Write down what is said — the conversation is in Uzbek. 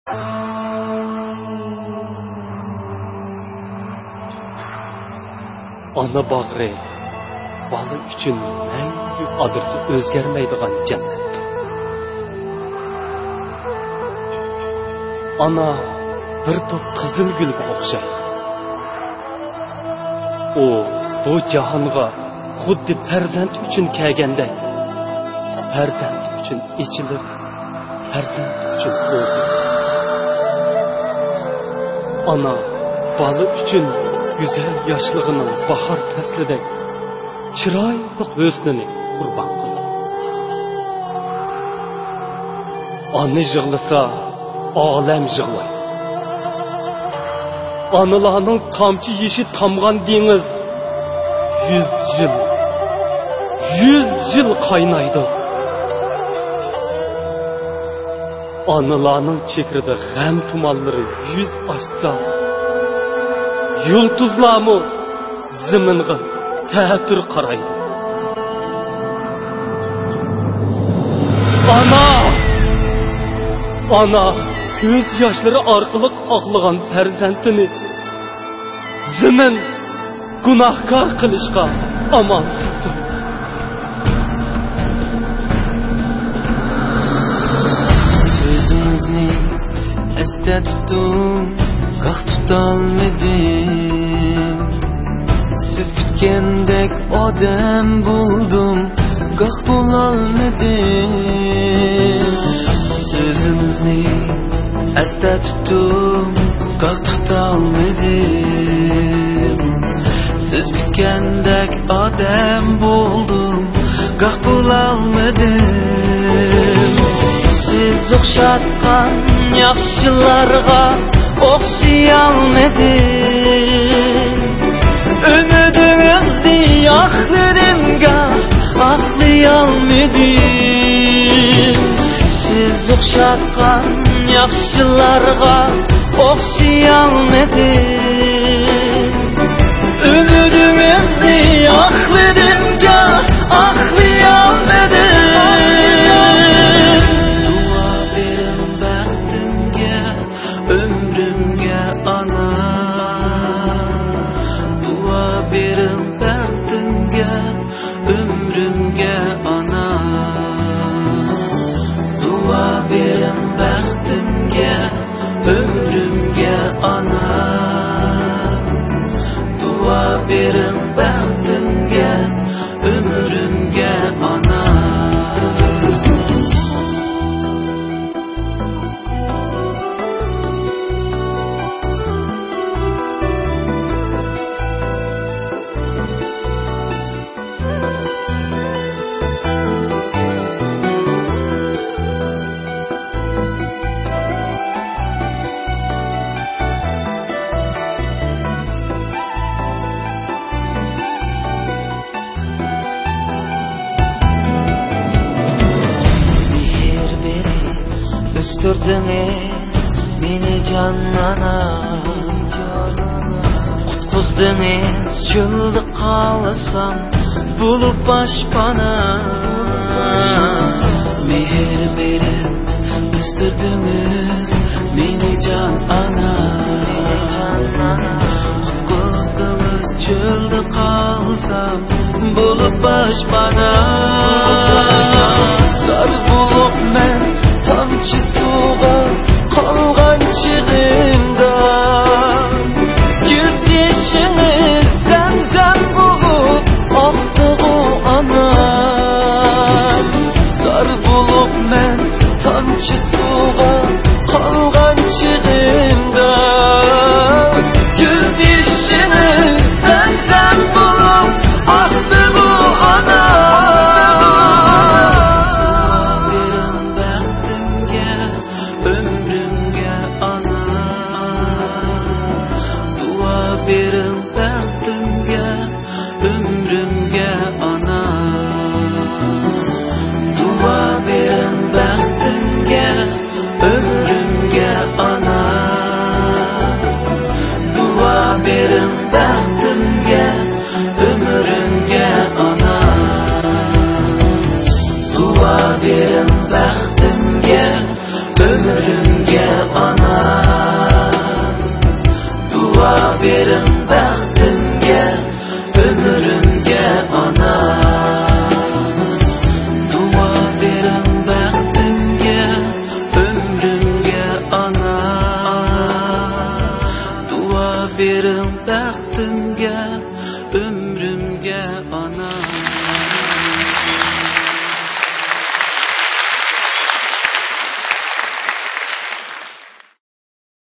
Ana bağrı, balı üçün məngü adırsı özgərməydiğən cənnətdir. Ana bir top qızıl gülge oxşayır. O, bu cahanğa xuddi farzand üçün kəlgəndək. Farzand üçün içilir, farzand üçün oldu. Ana, balı üçün güzel yaşlığının bahar fəslidək çıraylı hüsnünü qurban qılır. Anı jığlısa, aləm jığlayır. Anılarının tamçı yeşi tamğan deniz 100 yıl kaynaydı. Anılarının çekirdi gəm tumalları 100 açsa, yıldızlarımı zımınğı təhtür qaraydı. Ana, göz yaşları arqılıq ağlığan pərzəntini zımın günahkar qılışqa amansızdır. Sözünüzni esdə tuttum, qaq tutalmadım. Siz kütkendek odam buldum, qaq bulalmadım. Sözünüzni esdə tuttum, qaq tutalmadım. Siz kütkendek odam buldum, qaq bulalmadım. Siz oxşatqan yaxşılarga oxşayalmadım. Ümidimizni axırınca axlayalmadım. Siz oxşatqan yaxşılarga oxşayalmadım. Ümidimizni axırınca axlayalmadım. Dua verin bəxtimge, ömrümge ana. Dua verin bəxtimge, ömrümge ana. Dua verin bəxtimge, ömrümge ana. Dua verin bəxtimge, ömrümge ana. Östürdünüz beni canana, kutkuzdunuz çölde kalasam bulup başpana. Mehir verip östürdünüz beni canana, kutkuzdunuz çölde kalasam bulup başpana. Zar bulup men tamçı suğa kalgan çığımda, yüz yaşınız zemzem bulup aktı o ana. Zar bulup men tamçı suğa kalgan çığımda, yüz yaşınız zemzem bulup aktı o ana. Verin bəxtimge, ömrümge ana. Dua verin bəxtimge, ömrümge ana. Dua verin bəxtimge, ömrümge ana. Dua verin bəxtimge, ömrümge